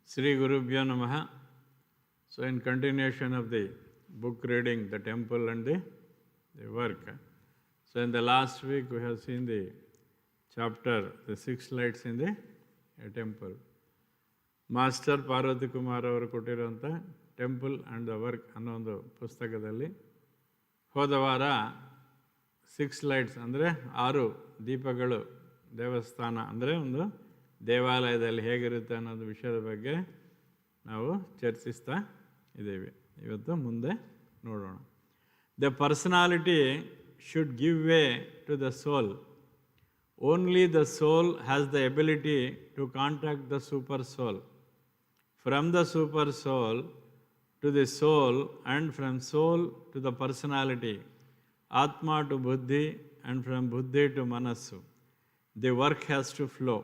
Sri Gurubhyo Namaha. So in continuation of the book reading, the temple and the work. So in the last week we have seen the chapter, the 6 lights in the temple. Master Parvati Kumar ಅವರು ಕೊಟ್ಟಿರುವಂಥ temple and the work ಅನ್ನೋ ಒಂದು ಪುಸ್ತಕದಲ್ಲಿ ಹೋದ ವಾರ 6 lights ಅಂದರೆ 6 ದೀಪಗಳು ದೇವಸ್ಥಾನ ಅಂದರೆ ಒಂದು ದೇವಾಲಯದಲ್ಲಿ ಹೇಗಿರುತ್ತೆ ಅನ್ನೋದು ವಿಷಯದ ಬಗ್ಗೆ ನಾವು ಚರ್ಚಿಸ್ತಾ ಇದ್ದೀವಿ. ಇವತ್ತು ಮುಂದೆ ನೋಡೋಣ. The personality should give way to the soul. Only the soul has the ability to contact the super soul. From the super soul to the soul, and from soul to the personality, Atma to Buddhi, and from Buddhi to Manasu, the work has to flow.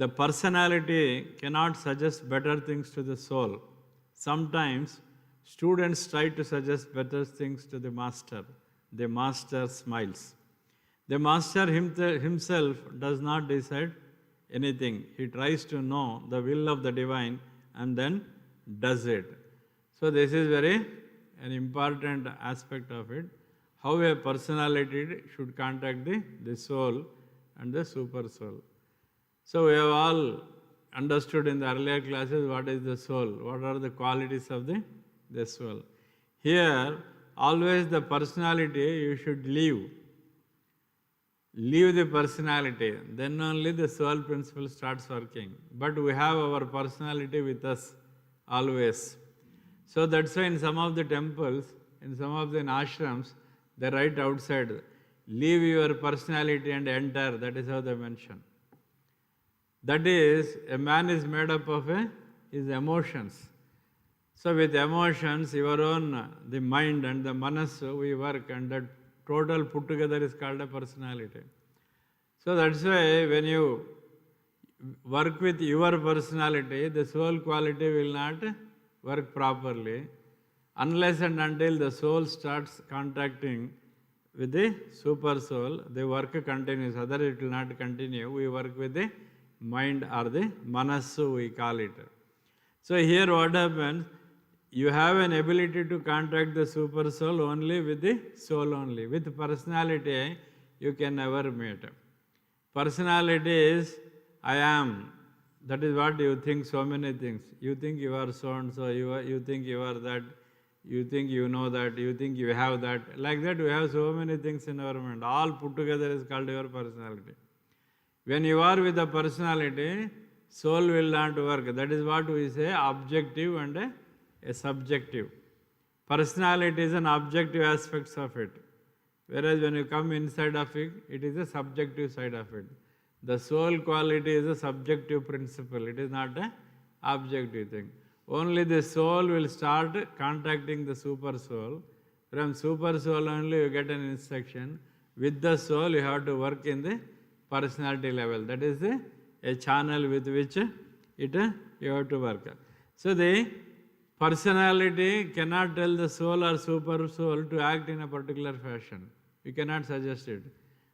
The personality cannot suggest better things to the soul. Sometimes students try to suggest better things to the master. The master smiles. The master himself does not decide anything. He tries to know the will of the divine and then does it. So this is an important aspect of it. How a personality should contact the soul and the super soul. So we have all understood in the earlier classes what is the soul, what are the qualities of the soul. Here always the personality you should leave the personality, then only the soul principle starts working. But we have our personality with us always. So that's why in some of the temples, in some of the ashrams, they write outside, leave your personality and enter. That is how they mention. That is, a man is made up of his emotions. So with emotions, your own, the mind and the manasu, we work, and that total put together is called a personality. So that's why when you work with your personality, the soul quality will not work properly unless and until the soul starts contacting with the super soul. The work continues, otherwise it will not continue. We work with the mind or the manasu, we call it. So here what happens, you have an ability to contact the super soul only with the soul only. With personality, you can never meet. Personality is, I am. That is what you think so many things. You think you are so and so, you think you are that, you think you know that, you think you have that. Like that we have so many things in our mind. All put together is called your personality. When you are with the personality, soul will not work. That is what we say objective and a subjective. Personality is an objective aspect of it. Whereas when you come inside of it, it is a subjective side of it. The soul quality is a subjective principle. It is not an objective thing. Only the soul will start contacting the super soul. From super soul only you get an instruction. With the soul you have to work in the personality level. That is a channel with which you have to work. So the personality cannot tell the soul or super soul to act in a particular fashion. You cannot suggest it.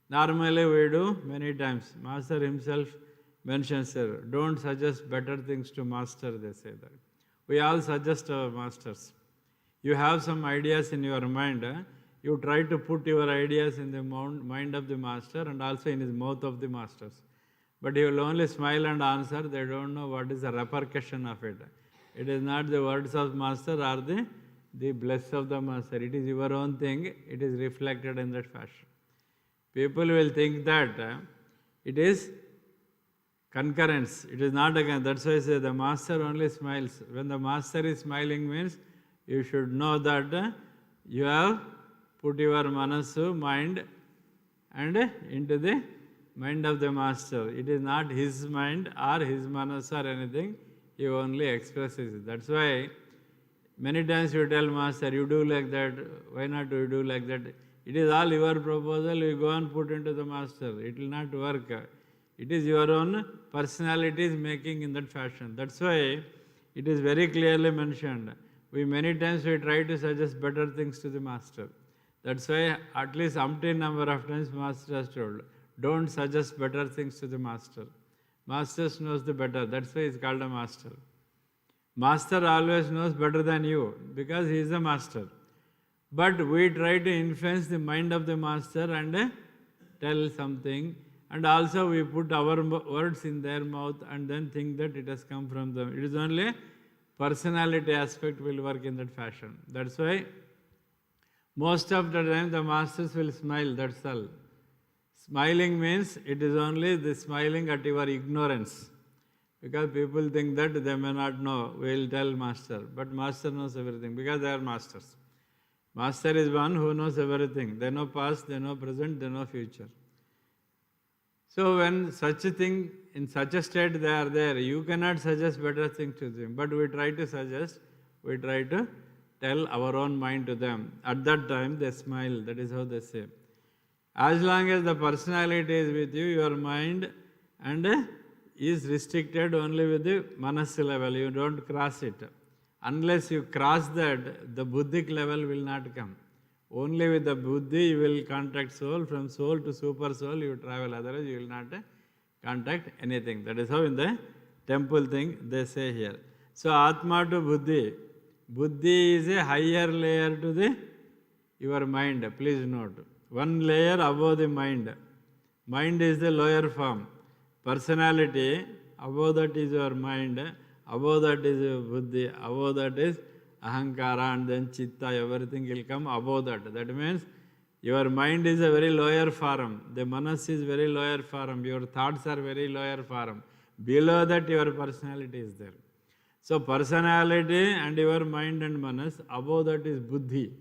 Normally we do many times. Master himself mentions here, don't suggest better things to master, they say that. We all suggest our masters. You have some ideas in your mind. You try to put your ideas in the mind of the master and also in his mouth of the masters. But he will only smile and answer. They don't know what is the repercussion of it. It is not the words of master or the bless of the master. It is your own thing. It is reflected in that fashion. People will think that it is concurrence. It is not again. That's why I say the master only smiles. When the master is smiling means you should know that you have put your manasu, mind, and into the mind of the master. It is not his mind or his manasu or anything. He only expresses it. That's why many times you tell master, you do like that, why not you do like that? It is all your proposal, you go and put into the master. It will not work. It is your own personality is making in that fashion. That's why it is very clearly mentioned. Many times we try to suggest better things to the master. That's why at least umpteen number of times master has told, don't suggest better things to the master. Master knows the better. That's why he's called a master. Master always knows better than you because he is the master. But we try to influence the mind of the master and tell something, and also we put our words in their mouth and then think that it has come from them. It is only personality aspect will work in that fashion. That's why most of the time the masters will smile, that's all. Smiling means it is only the smiling at your ignorance. Because people think that they may not know, we will tell master. But master knows everything because they are masters. Master is one who knows everything. They know past, they know present, they know future. So when such a thing, in such a state they are there, you cannot suggest better things to them. But we try to suggest, we try to tell our own mind to them. At that time they smile, that is how they say. As long as the personality is with you, your mind and is restricted only with the manas level. You don't cross it. Unless you cross that, the buddhic level will not come. Only with the buddhi you will contact soul. From soul to super soul you travel. Otherwise you will not contact anything. That is how in the temple thing they say here. So Atma to Buddhi. Buddhi is a higher layer to your mind. Please note. One layer above the mind. Mind is the lower form. Personality, above that is your mind, above that is your buddhi, above that is ahankara, and then chitta, everything will come above that. That means your mind is a very lower form, the manas is very lower form, your thoughts are very lower form. Below that your personality is there. So personality and your mind and manas, above that is buddhi.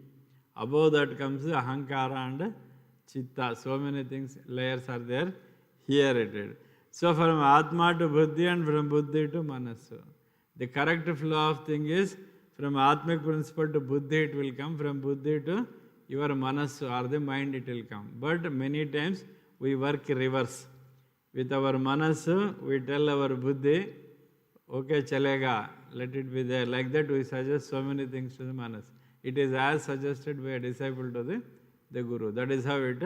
Above that comes ahankara and chitta. So many things, layers are there. Here it is. So from Atma to Buddhi and from Buddhi to Manas. The correct flow of thing is from Atmic principle to Buddhi it will come, from Buddhi to your Manas or the mind it will come. But many times we work reverse. With our Manas we tell our Buddhi, okay chalega, let it be there. Like that we suggest so many things to the Manas. It is as suggested by a disciple to the Guru. That is how it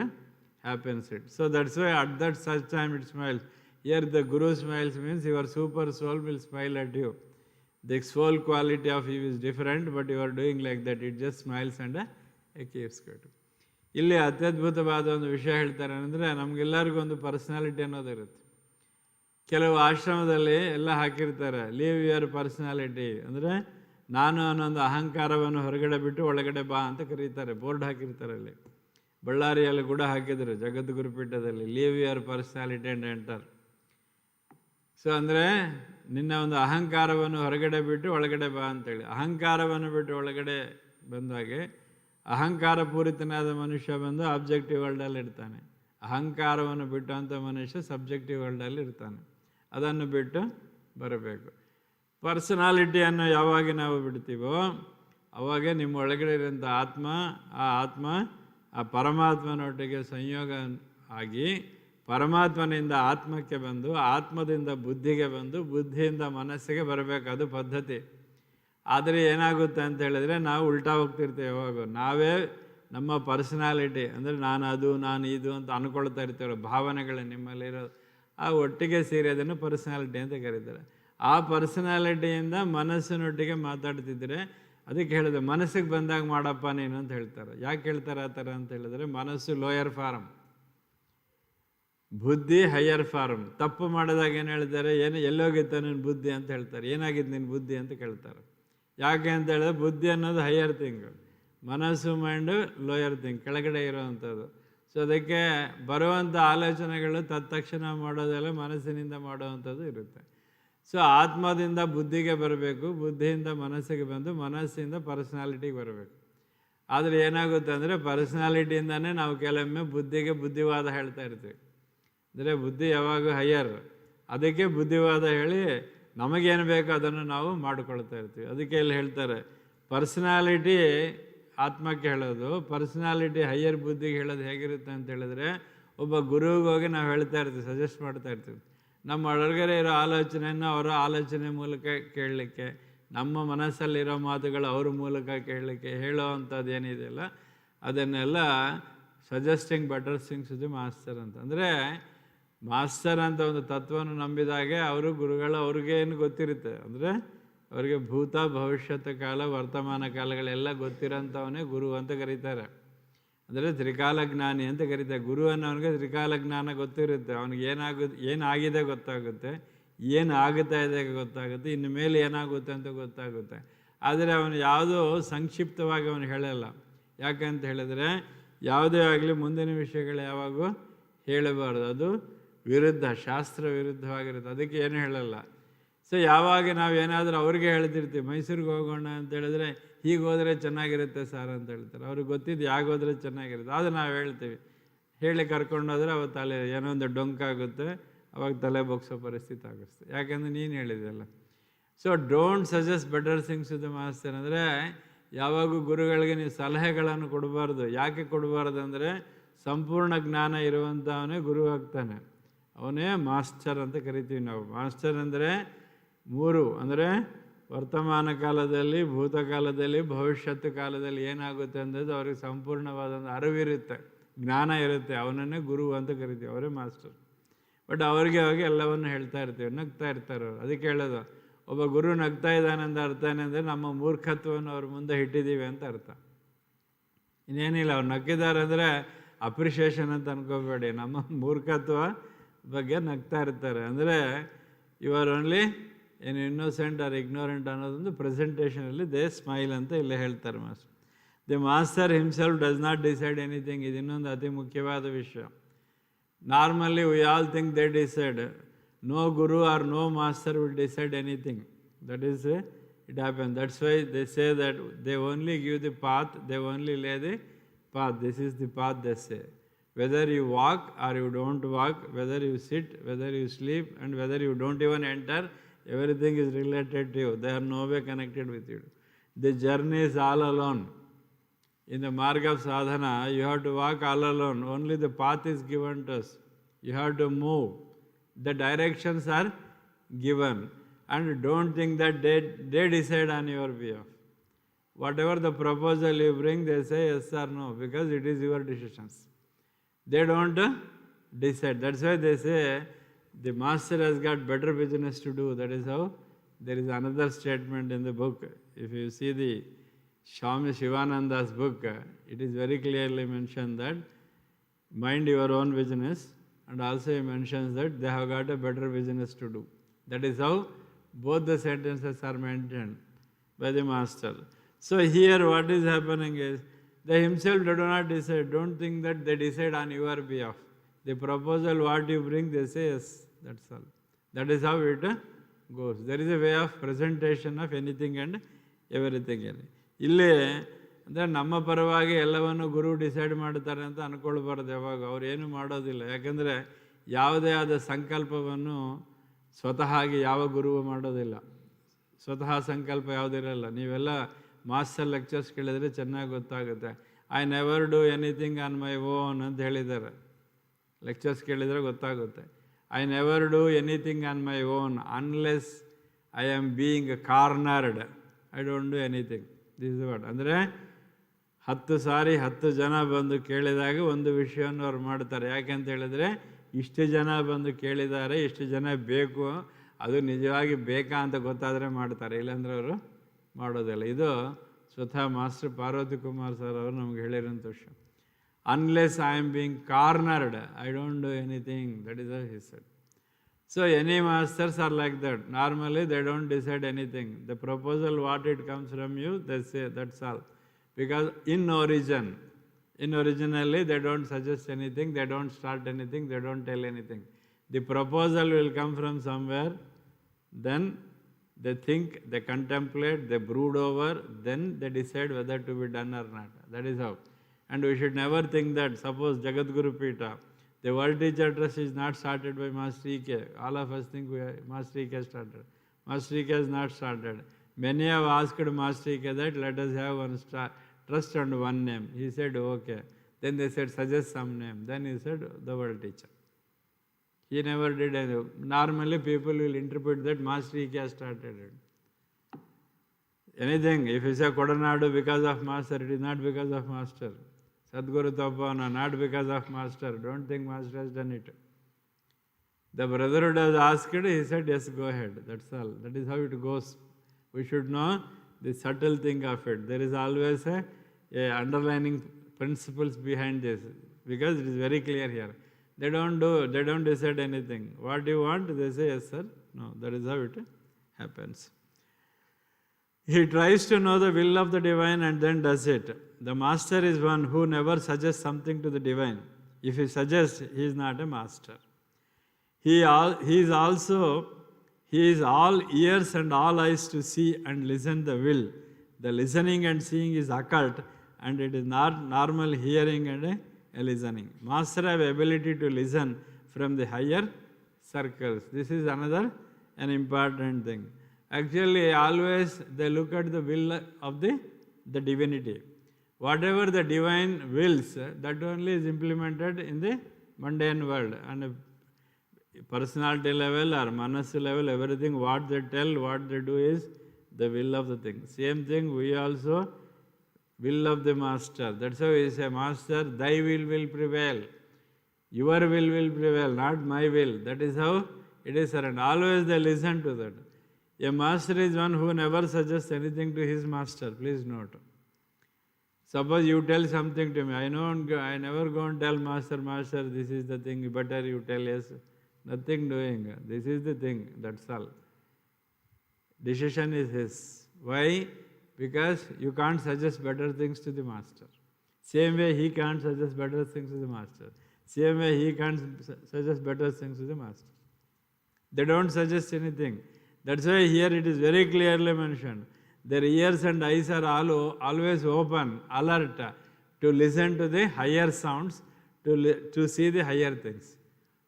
happens. So that's why at that such time it smiles. Here the Guru smiles means your super soul will smile at you. The soul quality of you is different, but you are doing like that. It just smiles and keeps good. ಇಲ್ಲಿ ಅತ್ಯದ್ಭುತವಾದ ಒಂದು ವಿಷಯ ಹೇಳ್ತಾರೆ ಅಂದರೆ ನಮಗೆಲ್ಲರಿಗೂ ಒಂದು personality ಅನ್ನೋದಿರುತ್ತೆ. ಕೆಲವು ಆಶ್ರಮದಲ್ಲಿ ಎಲ್ಲ ಹಾಕಿರ್ತಾರೆ ಲೀವ್ ಯುವರ್ ಪರ್ಸನಾಲಿಟಿ ಅಂದರೆ ನಾನು ಅನ್ನೊಂದು ಅಹಂಕಾರವನ್ನು ಹೊರಗಡೆ ಬಿಟ್ಟು ಒಳಗಡೆ ಬಾ ಅಂತ ಕರೀತಾರೆ. ಬೋರ್ಡ್ ಹಾಕಿರ್ತಾರೆ ಅಲ್ಲಿ. ಬಳ್ಳಾರಿಯಲ್ಲಿ ಕೂಡ ಹಾಕಿದರು ಜಗದ್ಗುರು ಪೀಠದಲ್ಲಿ, leave your personality and enter. So ಅಂದರೆ ನಿನ್ನ ಒಂದು ಅಹಂಕಾರವನ್ನು ಹೊರಗಡೆ ಬಿಟ್ಟು ಒಳಗಡೆ ಬಾ ಅಂತೇಳಿ. ಅಹಂಕಾರವನ್ನು ಬಿಟ್ಟು ಒಳಗಡೆ ಬಂದಾಗೆ ಅಹಂಕಾರ ಪೂರಿತನಾದ ಮನುಷ್ಯ ಬಂದು ಆಬ್ಜೆಕ್ಟಿವ್ ವರ್ಲ್ಡಲ್ಲಿ ಇರ್ತಾನೆ. ಅಹಂಕಾರವನ್ನು ಬಿಟ್ಟು ಅಂಥ ಮನುಷ್ಯ ಸಬ್ಜೆಕ್ಟಿವ್ ವರ್ಲ್ಡಲ್ಲಿ ಇರ್ತಾನೆ. ಅದನ್ನು ಬಿಟ್ಟು ಬರಬೇಕು. ಪರ್ಸನಾಲಿಟಿಯನ್ನು ಯಾವಾಗ ನಾವು ಬಿಡ್ತೀವೋ ಅವಾಗ ನಿಮ್ಮ ಒಳಗಡೆ ಇರೋಂಥ ಆತ್ಮ ಆ ಪರಮಾತ್ಮನೊಟ್ಟಿಗೆ ಸಂಯೋಗ ಆಗಿ ಪರಮಾತ್ಮನಿಂದ ಆತ್ಮಕ್ಕೆ ಬಂದು ಆತ್ಮದಿಂದ ಬುದ್ಧಿಗೆ ಬಂದು ಬುದ್ಧಿಯಿಂದ ಮನಸ್ಸಿಗೆ ಬರಬೇಕು. ಅದು ಪದ್ಧತಿ. ಆದರೆ ಏನಾಗುತ್ತೆ ಅಂತ ಹೇಳಿದ್ರೆ ನಾವು ಉಲ್ಟಾ ಹೋಗ್ತಿರ್ತೇವೆ. ಯಾವಾಗ ನಾವೇ ನಮ್ಮ ಪರ್ಸನಾಲಿಟಿ ಅಂದರೆ ನಾನು ಅದು ನಾನು ಇದು ಅಂತ ಅಂದ್ಕೊಳ್ತಾ ಇರ್ತೇವೆ. ಭಾವನೆಗಳು ನಿಮ್ಮಲ್ಲಿರೋದು ಆ ಒಟ್ಟಿಗೆ ಸೇರಿ ಅದನ್ನು ಪರ್ಸನಾಲಿಟಿ ಅಂತ ಕರೀತಾರೆ. ಆ ಪರ್ಸನಾಲಿಟಿಯಿಂದ ಮನಸ್ಸಿನೊಟ್ಟಿಗೆ ಮಾತಾಡ್ತಿದ್ರೆ ಅದಕ್ಕೆ ಹೇಳಿದೆ ಮನಸ್ಸಿಗೆ ಬಂದಾಗ ಮಾಡಪ್ಪ ನೀನು ಅಂತ ಹೇಳ್ತಾರೆ. ಯಾಕೆ ಹೇಳ್ತಾರೆ ಆ ಥರ ಅಂತ ಹೇಳಿದ್ರೆ ಮನಸ್ಸು ಲೋಯರ್ ಫಾರಮ್, ಬುದ್ಧಿ ಹೈಯರ್ ಫಾರಮ್. ತಪ್ಪು ಮಾಡಿದಾಗ ಏನು ಹೇಳ್ತಾರೆ, ಎಲ್ಲೋಗಿತ್ತ ನಿನ್ನ ಬುದ್ಧಿ ಅಂತ ಹೇಳ್ತಾರೆ. ಏನಾಗಿದ್ದು ನಿನ್ನ ಬುದ್ಧಿ ಅಂತ ಕೇಳ್ತಾರೆ. ಯಾಕೆ ಅಂತ ಹೇಳಿದ್ರೆ ಬುದ್ಧಿ ಅನ್ನೋದು ಹೈಯರ್ ಥಿಂಗ್, ಮನಸ್ಸು ಮೈಂಡು ಲೋಯರ್ ಥಿಂಗ್, ಕೆಳಗಡೆ ಇರೋವಂಥದ್ದು. ಸೊ ಅದಕ್ಕೆ ಬರುವಂಥ ಆಲೋಚನೆಗಳು ತತ್ಕ್ಷಣ ಮಾಡೋದೆಲ್ಲ ಮನಸ್ಸಿನಿಂದ ಮಾಡುವಂಥದ್ದು ಇರುತ್ತೆ. ಸೊ ಆತ್ಮದಿಂದ ಬುದ್ಧಿಗೆ ಬರಬೇಕು, ಬುದ್ಧಿಯಿಂದ ಮನಸ್ಸಿಗೆ ಬಂದು ಮನಸ್ಸಿಂದ ಪರ್ಸನಾಲಿಟಿಗೆ ಬರಬೇಕು. ಆದರೆ ಏನಾಗುತ್ತೆ ಅಂದರೆ ಪರ್ಸನಾಲಿಟಿಯಿಂದನೇ ನಾವು ಕೆಲವೊಮ್ಮೆ ಬುದ್ಧಿಗೆ ಬುದ್ಧಿವಾದ ಹೇಳ್ತಾ ಇರ್ತೀವಿ. ಅಂದರೆ ಬುದ್ಧಿ ಯಾವಾಗ ಹೈಯರ್, ಅದಕ್ಕೆ ಬುದ್ಧಿವಾದ ಹೇಳಿ ನಮಗೇನು ಬೇಕೋ ಅದನ್ನು ನಾವು ಮಾಡಿಕೊಳ್ತಾ ಇರ್ತೀವಿ. ಅದಕ್ಕೆ ಇಲ್ಲಿ ಹೇಳ್ತಾರೆ ಪರ್ಸನಾಲಿಟಿ ಆತ್ಮಕ್ಕೆ ಹೇಳೋದು, ಪರ್ಸನಾಲಿಟಿ ಹೈಯರ್ ಬುದ್ಧಿಗೆ ಹೇಳೋದು ಹೇಗಿರುತ್ತೆ ಅಂತ ಹೇಳಿದ್ರೆ ಒಬ್ಬ ಗುರುವಿಗೆ ಹೋಗಿ ನಾವು ಹೇಳ್ತಾ ಇರ್ತೀವಿ, ಸಜೆಸ್ಟ್ ಮಾಡ್ತಾ ಇರ್ತೀವಿ. ನಮ್ಮ ಒಳಗಡೆ ಇರೋ ಆಲೋಚನೆಯನ್ನು ಅವರ ಆಲೋಚನೆ ಮೂಲಕ ಕೇಳಲಿಕ್ಕೆ, ನಮ್ಮ ಮನಸ್ಸಲ್ಲಿರೋ ಮಾತುಗಳು ಅವ್ರ ಮೂಲಕ ಕೇಳಲಿಕ್ಕೆ ಹೇಳೋ ಅಂಥದ್ದು ಏನಿದೆಯಲ್ಲ ಅದನ್ನೆಲ್ಲ suggesting better things to the master ಅಂತ. ಅಂದರೆ ಮಾಸ್ಟರ್ ಅಂತ ಒಂದು ತತ್ವವನ್ನು ನಂಬಿದಾಗೆ ಅವರು ಗುರುಗಳು ಅವ್ರಿಗೆ ಏನು ಗೊತ್ತಿರುತ್ತೆ ಅಂದರೆ ಅವರಿಗೆ ಭೂತ ಭವಿಷ್ಯತ್ ಕಾಲ ವರ್ತಮಾನ ಕಾಲಗಳೆಲ್ಲ ಗೊತ್ತಿರೋಂಥವನ್ನೇ ಗುರು ಅಂತ ಕರೀತಾರೆ. ಅಂದರೆ ತ್ರಿಕಾಲ ಜ್ಞಾನಿ ಅಂತ ಕರೀತಾರೆ. ಗುರು ಅನ್ನೋನಿಗೆ ತ್ರಿಕಾಲ ಜ್ಞಾನ ಗೊತ್ತಿರುತ್ತೆ. ಅವನಿಗೆ ಏನಾಗಿದೆ ಗೊತ್ತಾಗುತ್ತೆ, ಏನು ಆಗುತ್ತಾ ಇದೆ ಗೊತ್ತಾಗುತ್ತೆ, ಇನ್ನು ಮೇಲೆ ಏನಾಗುತ್ತೆ ಅಂತ ಗೊತ್ತಾಗುತ್ತೆ. ಆದರೆ ಅವನು ಯಾವುದೋ ಸಂಕ್ಷಿಪ್ತವಾಗಿ ಅವನು ಹೇಳಲ್ಲ. ಯಾಕಂತ ಹೇಳಿದ್ರೆ ಯಾವುದೇ ಆಗಲಿ ಮುಂದಿನ ವಿಷಯಗಳು ಯಾವಾಗೂ ಹೇಳಬಾರ್ದು, ಅದು ವಿರುದ್ಧ, ಶಾಸ್ತ್ರ ವಿರುದ್ಧವಾಗಿರುತ್ತೆ. ಅದಕ್ಕೆ ಏನು ಹೇಳಲ್ಲ. ಸೊ ಯಾವಾಗ ನಾವು ಏನಾದರೂ ಅವ್ರಿಗೆ ಹೇಳ್ತಿರ್ತೀವಿ, ಮೈಸೂರಿಗೆ ಹೋಗೋಣ ಅಂತ ಹೇಳಿದ್ರೆ ಹೀಗೆ ಹೋದರೆ ಚೆನ್ನಾಗಿರುತ್ತೆ ಸರ್ ಅಂತ ಹೇಳ್ತಾರೆ. ಅವ್ರಿಗೆ ಗೊತ್ತಿದ್ದು ಯಾಕೆ ಹೋದರೆ ಚೆನ್ನಾಗಿರುತ್ತೆ ಅದು ನಾವು ಹೇಳ್ತೀವಿ. ಹೇಳಿ ಕರ್ಕೊಂಡೋದ್ರೆ ಅವ ತಲೆ ಏನೋ ಒಂದು ಡೊಂಕಾಗುತ್ತೆ, ಅವಾಗ ತಲೆ ಬಗ್ಸೋ ಪರಿಸ್ಥಿತಿ ಆಗುತ್ತೆ. ಯಾಕೆಂದರೆ ನೀನು ಹೇಳಿದೆಲ್ಲ. So don't suggest better things to the master. ಅಂದರೆ ಯಾವಾಗೂ ಗುರುಗಳಿಗೆ ನೀವು ಸಲಹೆಗಳನ್ನು ಕೊಡಬಾರ್ದು. ಯಾಕೆ ಕೊಡಬಾರ್ದು ಅಂದರೆ ಸಂಪೂರ್ಣ ಜ್ಞಾನ ಇರುವಂಥವನೇ ಗುರು ಆಗ್ತಾನೆ, ಅವನೇ ಮಾಸ್ಟರ್ ಅಂತ ಕರಿತೀವಿ ನಾವು. ಮಾಸ್ಟರ್ ಅಂದರೆ 3, ಅಂದರೆ ವರ್ತಮಾನ ಕಾಲದಲ್ಲಿ, ಭೂತಕಾಲದಲ್ಲಿ, ಭವಿಷ್ಯತ್ ಕಾಲದಲ್ಲಿ ಏನಾಗುತ್ತೆ ಅನ್ನೋದು ಅವ್ರಿಗೆ ಸಂಪೂರ್ಣವಾದೊಂದು ಅರಿವಿರುತ್ತೆ, ಜ್ಞಾನ ಇರುತ್ತೆ. ಅವನನ್ನೇ ಗುರು ಅಂತ ಕರಿತೀವಿ, ಅವರೇ ಮಾಸ್ಟರ್. ಬಟ್ ಅವ್ರಿಗೆ ಹೋಗಿ ಎಲ್ಲವನ್ನು ಹೇಳ್ತಾ ಇರ್ತೀವಿ, ನಗ್ತಾ ಇರ್ತಾರೆ ಅವರು. ಅದಕ್ಕೆ ಹೇಳೋದು, ಒಬ್ಬ ಗುರು ನಗ್ತಾ ಇದ್ದಾನೆ ಅಂತ ಅರ್ಥ ಏನಂದರೆ ನಮ್ಮ ಮೂರ್ಖತ್ವವನ್ನು ಅವ್ರ ಮುಂದೆ ಇಟ್ಟಿದ್ದೀವಿ ಅಂತ ಅರ್ಥ. ಇನ್ನೇನಿಲ್ಲ, ಅವ್ರು ನಕ್ಕಿದ್ದಾರೆ ಅಂದರೆ ಅಪ್ರಿಷಿಯೇಷನ್ ಅಂತ ಅನ್ಕೋಬೇಡಿ, ನಮ್ಮ ಮೂರ್ಖತ್ವ ಬಗ್ಗೆ ನಗ್ತಾ ಇರ್ತಾರೆ. ಅಂದರೆ ಯು ಆರ್ ಓನ್ಲಿ ಏನು ಇನ್ನೋಸೆಂಟ್ ಆರ್ ಇಗ್ನೋರೆಂಟ್ ಅನ್ನೋದೊಂದು ಪ್ರೆಸೆಂಟೇಷನಲ್ಲಿ ದೇ ಸ್ಮೈಲ್ ಅಂತ ಇಲ್ಲೇ ಹೇಳ್ತಾರೆ master. The master himself does not decide anything. ಇದು ಇನ್ನೊಂದು ಅತಿ ಮುಖ್ಯವಾದ ವಿಷಯ. Normally we all think they decide. No guru or no master will decide anything. That is, it happens. That's why they say that they only give the path, they only lay the path. This is the path, they say. Whether you walk or you don't walk, whether you sit, whether you sleep, and whether you don't even enter, everything is related to you. They are no way connected with you. The journey is all alone. In the marga of sadhana, you have to walk all alone. Only the path is given to us. You have to move. The directions are given, and don't think that they decide on your behalf. Whatever the proposal you bring, they say yes or no, because it is your decisions. They don't decide. That's why they say the master has got better business to do. That is how. There is another statement in the book. If you see the Swami Shivananda's book, it is very clearly mentioned that mind your own business. And also he mentions that they have got a better business to do. That is how both the sentences are mentioned by the master. So here what is happening is, they himself do not decide. Don't think that they decide on your behalf. The proposal what you bring, they say yes, that's all. That is how it goes. There is a way of presentation of anything and everything. ಇಲ್ಲಿ ಅಂದರೆ ನಮ್ಮ ಪರವಾಗಿ ಎಲ್ಲವನ್ನು ಗುರು decide ಮಾಡ್ತಾರೆ ಅಂತ ಅಂದ್ಕೊಳ್ಬಾರ್ದು. ಯಾವಾಗ ಅವ್ರು ಏನೂ ಮಾಡೋದಿಲ್ಲ. ಯಾಕೆಂದರೆ ಯಾವುದೇ ಆದ ಸಂಕಲ್ಪವನ್ನು ಸ್ವತಃ ಯಾವ ಗುರುವು ಮಾಡೋದಿಲ್ಲ. ಸ್ವತಃ ಸಂಕಲ್ಪ ಯಾವುದಿರಲ್ಲ. ನೀವೆಲ್ಲ ಮಾಸ್ಟರ್ ಲೆಕ್ಚರ್ಸ್ ಕೇಳಿದರೆ ಚೆನ್ನಾಗಿ ಗೊತ್ತಾಗುತ್ತೆ. I never do anything on my own ಅಂತ ಹೇಳಿದ್ದಾರೆ. ಲೆಕ್ಚರ್ಸ್ ಕೇಳಿದರೆ ಗೊತ್ತಾಗುತ್ತೆ. I never do anything on my own unless I am being cornered. I don't do anything. This is what. ಅಂದರೆ 10 ಸಾರಿ 10 ಜನ ಬಂದು ಕೇಳಿದಾಗ ಒಂದು ವಿಷಯವನ್ನು ಅವ್ರು ಮಾಡ್ತಾರೆ. ಯಾಕೆಂತ ಹೇಳಿದ್ರೆ ಇಷ್ಟು ಜನ ಬಂದು ಕೇಳಿದ್ದಾರೆ, ಇಷ್ಟು ಜನ ಬೇಕು, ಅದು ನಿಜವಾಗಿ ಬೇಕಾ ಅಂತ ಗೊತ್ತಾದರೆ ಮಾಡ್ತಾರೆ, ಇಲ್ಲಾಂದ್ರೆ ಅವರು ಮಾಡೋದಿಲ್ಲ. ಇದು ಸ್ವತಃ ಮಾಸ್ಟರ್ ಪಾರ್ವತಿ ಕುಮಾರ್ ಸರ್ ಅವರು ನಮ್ಗೆ ಹೇಳಿರೋಂಥ ವಿಷಯ. Unless I am being cornered I don't do anything. That is he said. So any masters are like that. Normally they don't decide anything. The proposal what it comes from you, they say that's all. Because originally they don't suggest anything, they don't start anything, they don't tell anything. The proposal will come from somewhere, then they think, they contemplate, they brood over, then they decide whether to be done or not. That is how. And we should never think that, suppose Jagadguru Peeta, the World Teacher Trust is not started by Master E.K. All of us think Master E.K. started. Master E.K. has not started. Many have asked Master E.K. that let us have one trust and one name. He said okay. Then they said suggest some name. Then he said the World Teacher. He never did anything. Normally people will interpret that Master E.K. has started it. Anything, if you say Kodanadu because of Master, it is not because of Master. Sadguru Tapana, not because of Master. Don't think Master has done it. The brotherhood has asked, he said, yes, go ahead. That's all. That is how it goes. We should know the subtle thing of it. There is always a underlining principles behind this, because it is very clear here. They don't decide anything. What you want, they say, yes, sir. No, that is how it happens. He tries to know the will of the divine and then does it. The master is one who never suggests something to the divine. If he suggests, he is not a master. He is all ears and all eyes to see and listen the will. The listening and seeing is occult, and it is not normal hearing and a listening. Master have ability to listen from the higher circles. This is an important thing. Actually, always they look at the will of the divinity. Whatever the divine wills, that only is implemented in the mundane world. And personality level or manas level, everything, what they tell, what they do is the will of the thing. Same thing, we also will of the master. That's how he say, master, thy will prevail. Your will prevail, not my will. That is how it is, sir. And always they listen to that. A master is one who never suggests anything to his master. Please note. Suppose you tell something to me, I never go and tell master, this is the thing, better you tell, yes. Nothing doing. This is the thing, that's all. Decision is his. Why? Because you can't suggest better things to the master. Same way he can't suggest better things to the master. Same way he can't suggest better things to the master. They don't suggest anything. That's why here it is very clearly mentioned. Their ears and eyes are always open, alert to listen to the higher sounds, to see the higher things.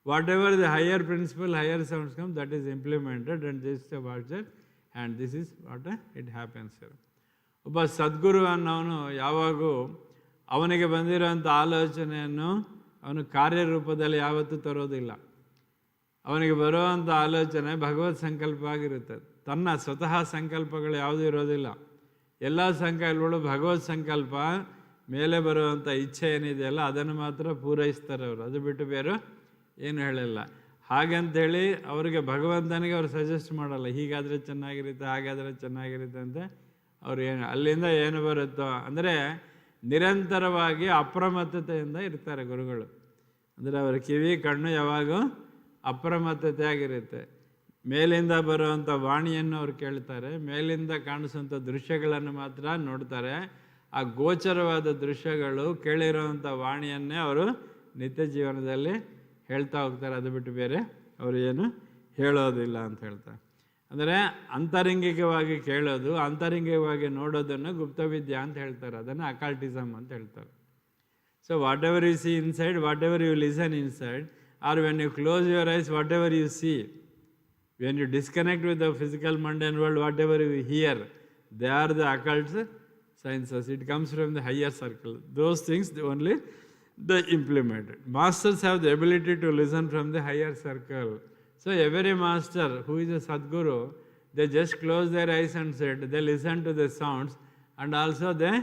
Whatever the higher principle, higher sounds come, that is implemented, and this is about that, and this is what it happens here. ಒಬ್ಬ ಸದ್ಗುರು ಅನ್ನೋನು ಯಾವಾಗೂ ಅವನಿಗೆ ಬಂದಿರೋಂಥ ಆಲೋಚನೆಯನ್ನು ಅವನು ಕಾರ್ಯರೂಪದಲ್ಲಿ ಯಾವತ್ತೂ ತರೋದಿಲ್ಲ. ಅವನಿಗೆ ಬರುವಂಥ ಆಲೋಚನೆ ಭಗವತ್ ಸಂಕಲ್ಪ ಆಗಿರುತ್ತೆ. ತನ್ನ ಸ್ವತಃ ಸಂಕಲ್ಪಗಳು ಯಾವುದೂ ಇರೋದಿಲ್ಲ. ಎಲ್ಲ ಸಂಕಲ್ಪಗಳು ಭಗವತ್ ಸಂಕಲ್ಪ, ಮೇಲೆ ಬರುವಂಥ ಇಚ್ಛೆ ಏನಿದೆಯಲ್ಲ ಅದನ್ನು ಮಾತ್ರ ಪೂರೈಸ್ತಾರೆ ಅವರು. ಅದು ಬಿಟ್ಟು ಬೇರೆ ಏನು ಹೇಳಿಲ್ಲ. ಹಾಗಂತೇಳಿ ಅವರಿಗೆ ಭಗವಂತನಿಗೆ ಅವ್ರು ಸಜೆಸ್ಟ್ ಮಾಡಲ್ಲ, ಹೀಗಾದರೆ ಚೆನ್ನಾಗಿರುತ್ತೆ, ಹಾಗಾದರೆ ಚೆನ್ನಾಗಿರುತ್ತೆ ಅಂತ. ಅವ್ರು ಅಲ್ಲಿಂದ ಏನು ಬರುತ್ತೋ ಅಂದರೆ ನಿರಂತರವಾಗಿ ಅಪ್ರಮತ್ತತೆಯಿಂದ ಇರ್ತಾರೆ ಗುರುಗಳು. ಅಂದರೆ ಅವರ ಕಿವಿ ಕಣ್ಣು ಯಾವಾಗೂ ಅಪ್ರಮತ್ತತೆಯಾಗಿರುತ್ತೆ. ಮೇಲಿಂದ ಬರುವಂಥ ವಾಣಿಯನ್ನು ಅವ್ರು ಕೇಳ್ತಾರೆ, ಮೇಲಿಂದ ಕಾಣಿಸುವಂಥ ದೃಶ್ಯಗಳನ್ನು ಮಾತ್ರ ನೋಡ್ತಾರೆ. ಆ ಗೋಚರವಾದ ದೃಶ್ಯಗಳು, ಕೇಳಿರೋವಂಥ ವಾಣಿಯನ್ನೇ ಅವರು ನಿತ್ಯ ಜೀವನದಲ್ಲಿ ಹೇಳ್ತಾ ಹೋಗ್ತಾರೆ. ಅದು ಬಿಟ್ಟು ಬೇರೆ ಅವರು ಏನು ಹೇಳೋದಿಲ್ಲ ಅಂತ ಹೇಳ್ತಾರೆ. ಅಂದರೆ ಅಂತರಂಗಿಕವಾಗಿ ಕೇಳೋದು, ಅಂತರಂಗಿಕವಾಗಿ ನೋಡೋದನ್ನು ಗುಪ್ತವಿದ್ಯೆ ಅಂತ ಹೇಳ್ತಾರೆ. ಅದನ್ನು ಅಕಾಲ್ಟಿಸಮ್ ಅಂತ ಹೇಳ್ತಾರೆ. So whatever you see inside, whatever you listen inside, or when you close your eyes, whatever you see, when you disconnect with the physical mundane world, whatever you hear, they are the occult sciences. It comes from the higher circle. Those things only they implemented. Masters have the ability to listen from the higher circle. So every master who is a Sadguru, they just close their eyes and said, they listen to the sounds, and also they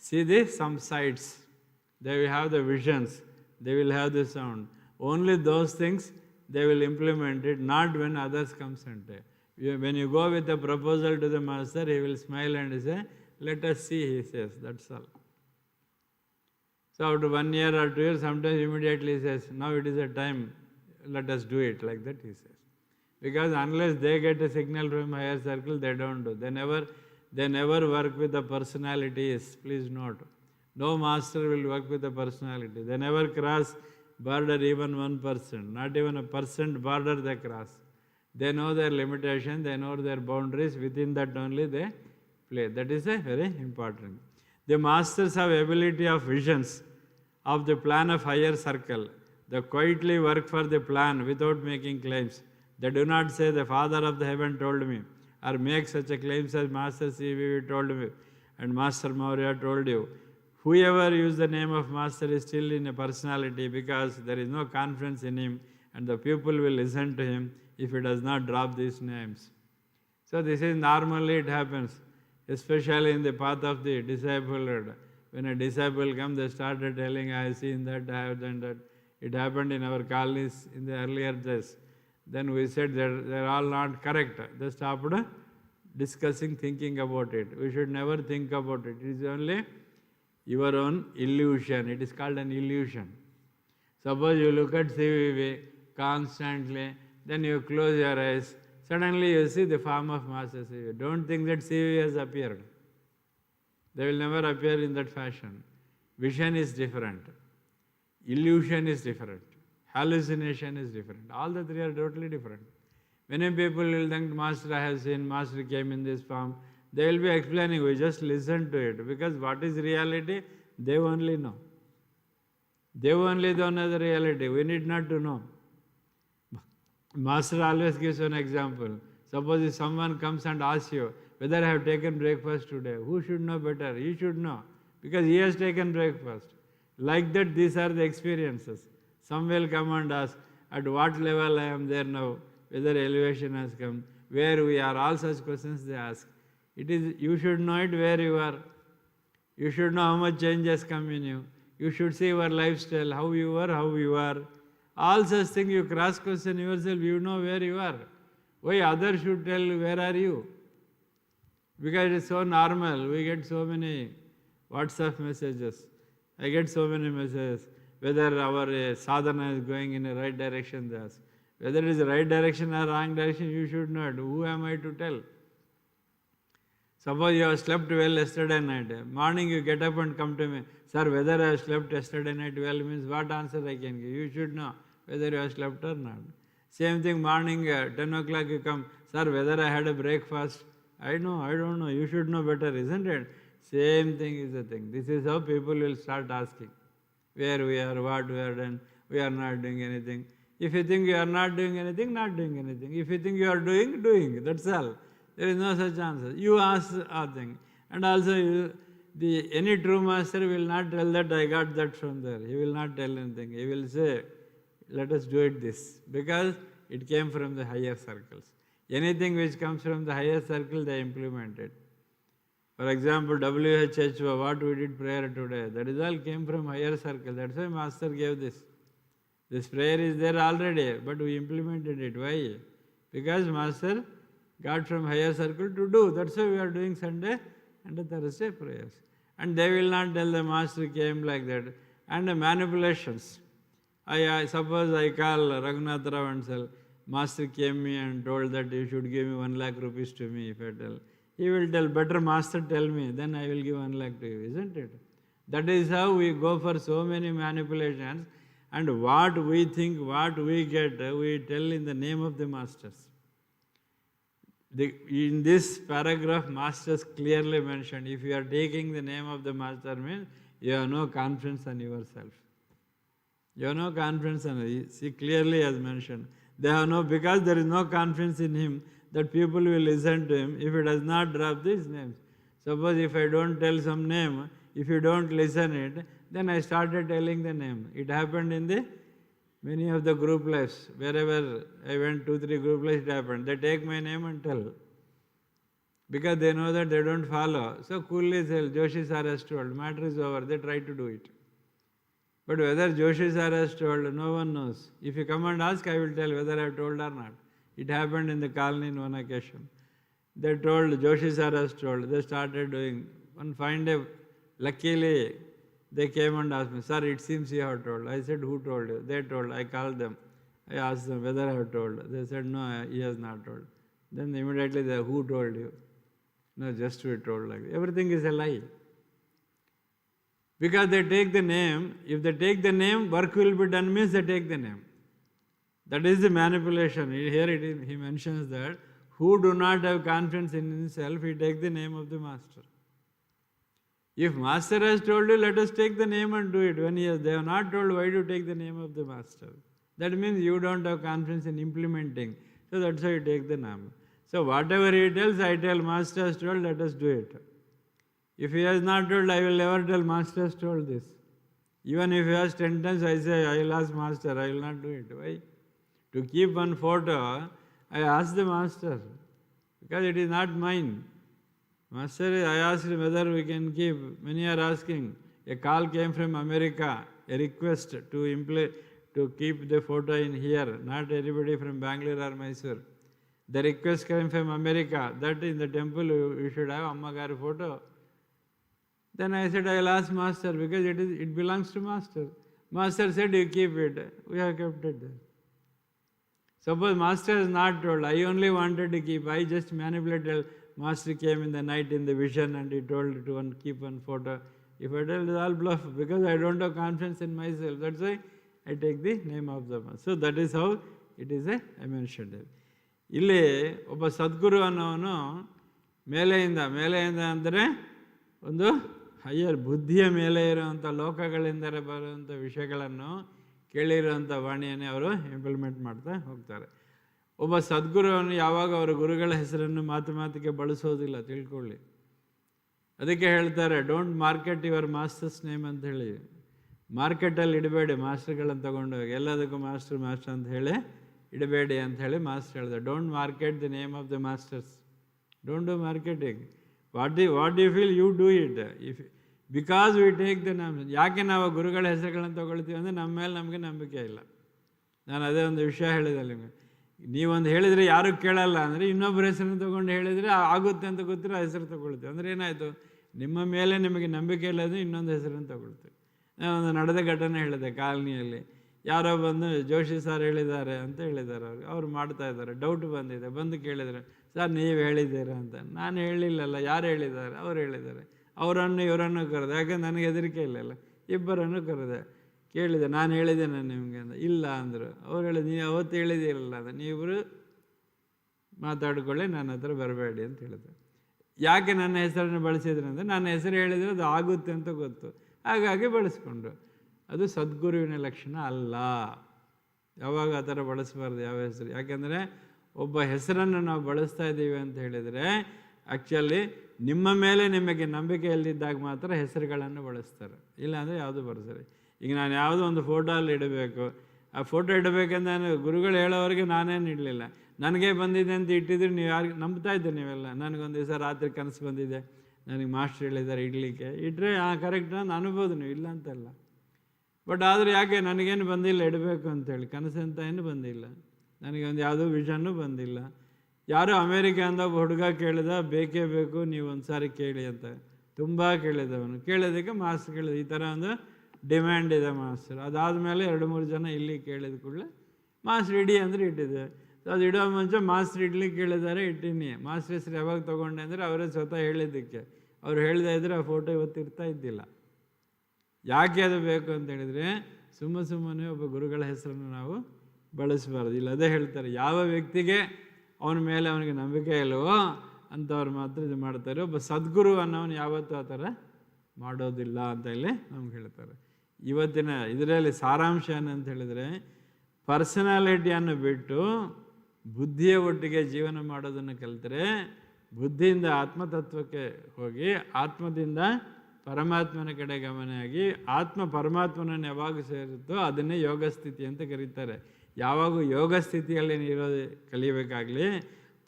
see some sights. They will have the visions, they will have the sound. Only those things they will implement it, not when others comes and say. When you go with a proposal to the master, he will smile and say, let us see, he says, that's all. So after 1 year or 2 years, sometimes immediately he says, now it is a time, let us do it, like that he says. Because unless they get a signal from higher circle, they don't do. They never work with the personalities, please note. No master will work with the personality. They never cross border even 1%, not even a percent border they cross. They know their limitation, they know their boundaries, within that only they play. That is a very important. The masters have ability of visions of the plan of higher circle. They quietly work for the plan without making claims. They do not say the Father of the heaven told me, or make such a claims as Master CVV told me and Master Maurya told you. Whoever uses the name of Master is still in a personality, because there is no confidence in him, and the people will listen to him if he does not drop these names. So this is normally it happens, especially in the path of the disciplehood. When a disciple comes, they started telling, I have seen that, I have done that. It happened in our colonies in the earlier days. Then we said that they're all not correct. They stopped discussing, thinking about it. We should never think about it. It is only your own illusion. It is called an illusion. Suppose you look at CVV constantly, then you close your eyes, suddenly you see the form of Master CVV. Don't think that CVV has appeared. They will never appear in that fashion. Vision is different. Illusion is different. Hallucination is different. All the three are totally different. Many people will think Master I have seen, Master came in this form. They will be explaining, we just listen to it. Because what is reality, they only know. They only don't know the reality. We need not to know. Master always gives an example. Suppose if someone comes and asks you whether I have taken breakfast today, who should know better? He should know. Because he has taken breakfast. Like that, these are the experiences. Some will come and ask, at what level I am there now, whether elevation has come, where we are, all such questions they ask. It is, you should know it where you are. You should know how much change has come in you. You should see your lifestyle, how you were, how you are. All such things you cross-question yourself, you know where you are. Why others should tell where are you? Because it is so normal. We get so many WhatsApp messages. I get so many messages. Whether our sadhana is going in the right direction, they ask. Whether it is the right direction or wrong direction, you should know it. Who am I to tell? Suppose you have slept well yesterday night. Morning you get up and come to me. Sir, whether I have slept yesterday night well means what answer I can give? You should know whether you have slept or not. Same thing, morning 10 o'clock you come. Sir, whether I had a breakfast? I know, I don't know. You should know better, isn't it? Same thing is the thing. This is how people will start asking. Where we are, what we are done, we are not doing anything. If you think you are not doing anything, not doing anything. If you think you are doing, doing. That's all. There is no such answer. You ask a thing. And also, any true master will not tell that I got that from there. He will not tell anything. He will say, let us do it this. Because it came from the higher circles. Anything which comes from the higher circle, they implement it. For example, WHHO, what we did prayer today, that is all came from higher circle. That's why Master gave this. This prayer is there already, but we implemented it. Why? Because Master got from higher circle to do. That's why we are doing Sunday and Thursday prayers. And they will not tell the Master came like that. And the manipulations. I suppose I call Raghunath Rao and say, Master came me and told that you should give me 1 lakh rupees to me if I tell. He will tell, better Master tell me, then I will give 1 lakh to you, isn't it? That is how we go for so many manipulations, and what we think, what we get, we tell in the name of the Masters. In this paragraph, Masters clearly mentioned, if you are taking the name of the Master means, you have no confidence on yourself. You have no confidence on it. See, clearly as mentioned. They have no, because there is no confidence in him, that people will listen to him if he does not drop these names. Suppose if I don't tell some name, if you don't listen it, then I started telling the name. It happened in the many of the group lives. Wherever I went, 2-3 group lives, it happened. They take my name and tell. Because they know that they don't follow. So coolly say, Joshi sir has told, matter is over, they try to do it. But whether Joshi sir has told, no one knows. If you come and ask, I will tell whether I have told or not. It happened in the colony in one occasion. They told, Joshi sir has told. They started doing. One fine day, luckily, they came and asked me, sir, it seems you have told. I said, who told you? They told. I called them. I asked them whether I have told. They said, no, he has not told. Then immediately they, who told you? No, just we told like that. Everything is a lie. Because they take the name. If they take the name, work will be done means they take the name. That is the manipulation. Here it is, he mentions that who do not have confidence in himself, he takes the name of the Master. If Master has told you, let us take the name and do it. When they have not told, why do you take the name of the Master? That means you don't have confidence in implementing. So that's why you take the name. So whatever he tells, I tell Master has told, let us do it. If he has not told, I will never tell Master has told this. Even if he has 10 times, I say, I will ask Master, I will not do it. Why? To keep one photo, I ask the Master, because it is not mine. Master, I asked whether we can keep. Many are asking. A call came from America, a request to to keep the photo in here, not anybody from Bangalore or Mysore. The request came from America that in the temple you should have Ammagari photo. Then I said, I will ask Master because it belongs to Master. Master said, you keep it. We have kept it there. Suppose Master is not told, I only wanted to keep, I just manipulated. Master came in the night in the vision and he told to keep one photo. If I tell, it is all bluff because I don't have confidence in myself. That's why I take the name of the Master. So that is how it is I mentioned it. ಇಲ್ಲಿ ಒಬ್ಬ ಸದ್ಗುರು ಅನ್ನೋನು ಮೇಲೆಯಿಂದ ಅಂದರೆ ಒಂದು higher ಬುದ್ಧಿಯ ಮೇಲೆ ಇರುವಂಥ ಲೋಕಗಳಿಂದ ಬರುವಂಥ ವಿಷಯಗಳನ್ನು ಕೇಳಿರುವಂಥ ವಾಣಿಯನ್ನೇ ಅವರು ಇಂಪ್ಲಿಮೆಂಟ್ ಮಾಡ್ತಾ ಹೋಗ್ತಾರೆ. ಒಬ್ಬ ಸದ್ಗುರುವನ್ನು ಯಾವಾಗ ಅವರ ಗುರುಗಳ ಹೆಸರನ್ನು ಮಾತಿಗೆ ಬಳಸೋದಿಲ್ಲ, ತಿಳ್ಕೊಳ್ಳಿ. ಅದಕ್ಕೆ ಹೇಳ್ತಾರೆ, don't market your masters name ಅಂತ ಹೇಳಿ. ಮಾರ್ಕೆಟಲ್ಲಿ ಇಡಬೇಡಿ ಮಾಸ್ಟರ್ಗಳನ್ನು ತೊಗೊಂಡೋಗಿ, ಎಲ್ಲದಕ್ಕೂ ಮಾಸ್ಟರ್ ಅಂತ ಹೇಳಿ ಇಡಬೇಡಿ ಅಂತ ಹೇಳಿ ಮಾಸ್ಟರ್ ಹೇಳಿದೆ. Don't market the name of the masters, don't do marketing. What you feel you do it. If because we take the name. ಯಾಕೆ ನಾವು ಗುರುಗಳ ಹೆಸರುಗಳನ್ನು ತೊಗೊಳ್ತೀವಿ ಅಂದರೆ ನಮ್ಮ ಮೇಲೆ ನಮಗೆ ನಂಬಿಕೆ ಇಲ್ಲ. ನಾನು ಅದೇ ಒಂದು ವಿಷಯ ಹೇಳಿದೆ ನಿಮಗೆ. ನೀವೊಂದು ಹೇಳಿದರೆ ಯಾರು ಕೇಳಲ್ಲ ಅಂದರೆ ಇನ್ನೊಬ್ಬರ ಹೆಸರನ್ನು ತೊಗೊಂಡು ಹೇಳಿದರೆ ಆಗುತ್ತೆ ಅಂತ ಗೊತ್ತಿರೋ ಆ ಹೆಸರು ತೊಗೊಳ್ತೀವಿ. ಅಂದರೆ ಏನಾಯಿತು, ನಿಮ್ಮ ಮೇಲೆ ನಿಮಗೆ ನಂಬಿಕೆ ಇಲ್ಲದೆ ಇನ್ನೊಂದು ಹೆಸರನ್ನು ತೊಗೊಳ್ತೀವಿ. ನಾನು ಒಂದು ನಡೆದ ಘಟನೆ ಹೇಳಿದೆ. ಕಾಲನಿಯಲ್ಲಿ ಯಾರೋ ಬಂದು ಜೋಶಿ ಸರ್ ಹೇಳಿದ್ದಾರೆ ಅಂತ ಹೇಳಿದ್ದಾರೆ. ಅವ್ರು ಮಾಡ್ತಾಯಿದ್ದಾರೆ. ಡೌಟ್ ಬಂದಿದೆ. ಬಂದು ಕೇಳಿದರೆ, ಸರ್ ನೀವು ಹೇಳಿದ್ದೀರಾ ಅಂತ. ನಾನು ಹೇಳಿಲ್ಲಲ್ಲ, ಯಾರು ಹೇಳಿದ್ದಾರೆ? ಅವ್ರು ಹೇಳಿದ್ದಾರೆ. ಅವರನ್ನು ಇವರನ್ನು ಕರೆದೆ. ಯಾಕಂದ್ರೆ ನನಗೆ ಹೆದರಿಕೆ ಇಲ್ಲಲ್ಲ, ಇಬ್ಬರನ್ನು ಕರೆದೆ. ಕೇಳಿದೆ, ನಾನು ಹೇಳಿದ್ದೇನೆ ನಿಮಗೆ ಅಂತ. ಇಲ್ಲ ಅಂದರು. ಅವ್ರು ಹೇಳಿದ್ರು, ನೀವು ಅವತ್ತು ಹೇಳಿದ್ದೀರಲ್ಲ ಅಂತ, ನೀವಿಬ್ಬರು ಮಾತಾಡ್ಕೊಳ್ಳಿ, ನನ್ನ ಹತ್ರ ಬರಬೇಡಿ ಅಂತ ಹೇಳಿದೆ. ಯಾಕೆ ನನ್ನ ಹೆಸರನ್ನು ಬಳಸಿದ್ರು ಅಂದರೆ ನನ್ನ ಹೆಸರು ಹೇಳಿದರೆ ಅದು ಆಗುತ್ತೆ ಅಂತ ಗೊತ್ತು, ಹಾಗಾಗಿ ಬಳಸ್ಕೊಂಡ್ರು. ಅದು ಸದ್ಗುರುವಿನ ಲಕ್ಷಣ ಅಲ್ಲ. ಯಾವಾಗ ಆ ಥರ ಬಳಸಬಾರ್ದು ಯಾವ ಹೆಸರು. ಯಾಕೆಂದರೆ ಒಬ್ಬ ಹೆಸರನ್ನು ನಾವು ಬಳಸ್ತಾ ಇದ್ದೀವಿ ಅಂತ ಹೇಳಿದರೆ ಆ್ಯಕ್ಚುಲಿ ನಿಮ್ಮ ಮೇಲೆ ನಿಮಗೆ ನಂಬಿಕೆ ಇಲ್ಲದಿದ್ದಾಗ ಮಾತ್ರ ಹೆಸರುಗಳನ್ನು ಬಳಸ್ತಾರೆ, ಇಲ್ಲಾಂದರೆ ಯಾವುದು ಬಳಸ್ತಾರೆ. ಈಗ ನಾನು ಯಾವುದೋ ಒಂದು ಫೋಟೋ ಅಲ್ಲಿ ಇಡಬೇಕು, ಆ ಫೋಟೋ ಇಡಬೇಕಂದ್ರೆ ನಾನು ಗುರುಗಳು ಹೇಳೋವರೆಗೆ ನಾನೇನು ಇಡಲಿಲ್ಲ. ನನಗೆ ಬಂದಿದೆ ಅಂತ ಇಟ್ಟಿದ್ರೆ ನೀವು ಯಾರಿಗೆ ನಂಬ್ತಾ ಇದ್ದೆ ನೀವೆಲ್ಲ. ನನಗೊಂದು ದಿವಸ ರಾತ್ರಿ ಕನಸು ಬಂದಿದೆ, ನನಗೆ ಮಾಸ್ಟರ್ ಹೇಳಿದ್ದಾರೆ ಇಡಲಿಕ್ಕೆ, ಇಟ್ಟರೆ ಕರೆಕ್ಟ್ ನಾನು ಅನ್ಬೋದು, ನೀವು ಇಲ್ಲ ಅಂತಲ್ಲ. ಬಟ್ ಆದರೂ ಯಾಕೆ ನನಗೇನು ಬಂದಿಲ್ಲ ಇಡಬೇಕು ಅಂತೇಳಿ, ಕನಸು ಅಂತ ಏನು ಬಂದಿಲ್ಲ, ನನಗೆ ಒಂದು ಯಾವುದೋ ವಿಷನ್ನೂ ಬಂದಿಲ್ಲ. ಯಾರೋ ಅಮೇರಿಕೆಯಿಂದ ಒಬ್ಬ ಹುಡುಗ ಕೇಳಿದ, ಬೇಕೇ ಬೇಕು ನೀವು ಒಂದು ಸಾರಿ ಕೇಳಿ ಅಂತ. ತುಂಬ ಕೇಳಿದವನು. ಕೇಳೋದಕ್ಕೆ ಮಾಸ್ಟರ್ ಕೇಳಿದ, ಈ ಥರ ಒಂದು ಡಿಮ್ಯಾಂಡ್ ಇದೆ ಮಾಸ್ಟರ್. ಅದಾದಮೇಲೆ 2-3 ಜನ ಇಲ್ಲಿ ಕೇಳಿದ ಕೂಡಲೇ ಮಾಸ್ಟರ್ ಇಡಿ ಅಂದರೆ ಇಟ್ಟಿದೆ. ಅದು ಇಡೋ ಮುಂಚೆ ಮಾಸ್ಟರ್ ಇಡ್ಲಿಕ್ಕೆ ಕೇಳಿದ್ದಾರೆ, ಇಟ್ಟೀನಿ. ಮಾಸ್ಟರ್ ಹೆಸರು ಯಾವಾಗ ತೊಗೊಂಡೆ ಅಂದರೆ ಅವರೇ ಸ್ವತಃ ಹೇಳಿದ್ದಕ್ಕೆ. ಅವ್ರು ಹೇಳ್ತಾ ಇದ್ದರೆ ಆ ಫೋಟೋ ಇವತ್ತು ಇರ್ತಾ ಇದ್ದಿಲ್ಲ. ಯಾಕೆ ಅದು ಬೇಕು ಅಂತ ಹೇಳಿದರೆ ಸುಮ್ಮನೆ ಒಬ್ಬ ಗುರುಗಳ ಹೆಸರನ್ನು ನಾವು ಬಳಸಬಾರ್ದು. ಇಲ್ಲ ಅದೇ ಹೇಳ್ತಾರೆ, ಯಾವ ವ್ಯಕ್ತಿಗೆ ಅವನ ಮೇಲೆ ಅವನಿಗೆ ನಂಬಿಕೆ ಇಲ್ಲವೋ ಅಂಥವ್ರು ಮಾತ್ರ ಇದು ಮಾಡ್ತಾರೆ. ಒಬ್ಬ ಸದ್ಗುರು ಅನ್ನೋನು ಯಾವತ್ತೂ ಆ ಥರ ಮಾಡೋದಿಲ್ಲ ಅಂತ ಹೇಳಿ ನಮ್ಗೆ ಹೇಳ್ತಾರೆ. ಇವತ್ತಿನ ಇದರಲ್ಲಿ ಸಾರಾಂಶ ಏನಂತ ಹೇಳಿದರೆ, ಪರ್ಸನಾಲಿಟಿಯನ್ನು ಬಿಟ್ಟು ಬುದ್ಧಿಯ ಒಟ್ಟಿಗೆ ಜೀವನ ಮಾಡೋದನ್ನು ಕಲಿತರೆ ಬುದ್ಧಿಯಿಂದ ಆತ್ಮತತ್ವಕ್ಕೆ ಹೋಗಿ ಆತ್ಮದಿಂದ ಪರಮಾತ್ಮನ ಕಡೆ ಗಮನಾಗಿ ಆತ್ಮ ಪರಮಾತ್ಮನನ್ನು ಯಾವಾಗ ಸೇರುತ್ತೋ ಅದನ್ನೇ ಯೋಗ ಸ್ಥಿತಿ ಅಂತ ಕರೀತಾರೆ. ಯಾವಾಗ ಯೋಗ ಸ್ಥಿತಿಯಲ್ಲಿ ಇರೋದು ಕಲಿಯಬೇಕಾಗಲಿ,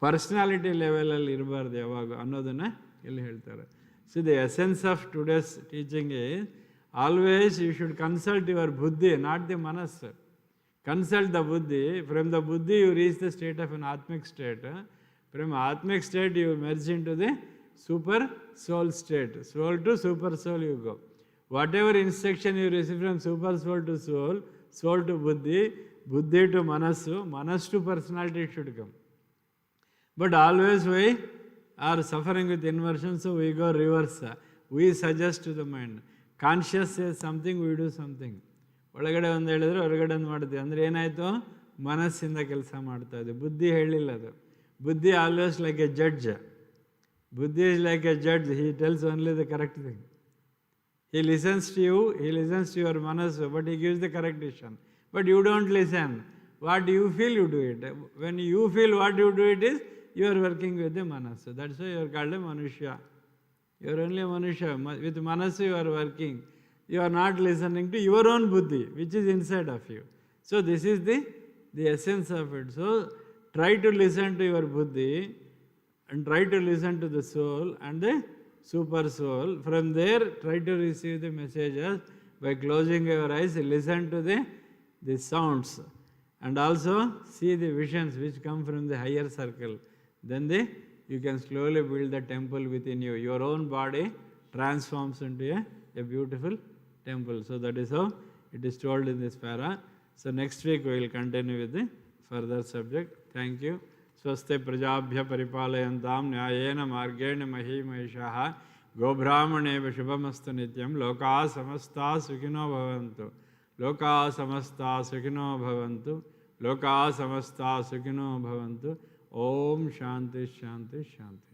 ಪರ್ಸ್ನಾಲಿಟಿ ಲೆವೆಲಲ್ಲಿ ಇರಬಾರ್ದು ಯಾವಾಗ ಅನ್ನೋದನ್ನು ಇಲ್ಲಿ ಹೇಳ್ತಾರೆ. So the essence of today's teaching is always you should consult your ಬುದ್ಧಿ, ನಾಟ್ ದಿ ಮನಸ್ಸು. Consult the buddhi. From the buddhi you reach the state of an atmic state. From atmic state you merge into the super soul state. Soul to super soul you go. Whatever instruction you receive from super soul to soul, soul to buddhi, buddhi to manasu, manas to personality should come. But always we are suffering with inversion, so we go reverse. We suggest to the mind. Conscious says something, we do something. ಒಳಗಡೆ ಒಂದು ಹೇಳಿದ್ರೆ ಹೊರಗಡೆ ಒಂದು ಮಾಡ್ತೀವಿ. ಅಂದರೆ ಏನಾಯಿತು, ಮನಸ್ಸಿಂದ ಕೆಲಸ ಮಾಡ್ತಾಯಿದೆ. ಬುದ್ಧಿ ಹೇಳಿಲ್ಲ ಅದು. Buddhi always like a judge. Buddhi is like a judge. He tells only the correct thing. He listens to you, he listens to your manassu, but he gives the correct decision. But you don't listen. What you feel you do it. When you feel what you do it is you are working with the manassu. That's why you are called a manushya. You are only manushya. With ಮನಸ್ಸು you are working. You are not listening to your own buddhi, which is inside of you. So this is the essence of it. So try to listen to your buddhi and try to listen to the soul and the super soul. From there, try to receive the messages by closing your eyes. Listen to the the sounds, and also see the visions which come from the higher circle. Then you can slowly build the temple within you. Your own body transforms into a beautiful temple. So that is how it is told in this para. So next week we will continue with the further subject. Thank you. Swaste prajabhya paripalayantam nyayena margena mahi mahishaha gobrahmaneva shubhamastu nityam loka samasta sukhino bhavantu. Loka samasta sukhino bhavantu. Loka samasta sukhino bhavantu. Om Shanti Shanti Shanti.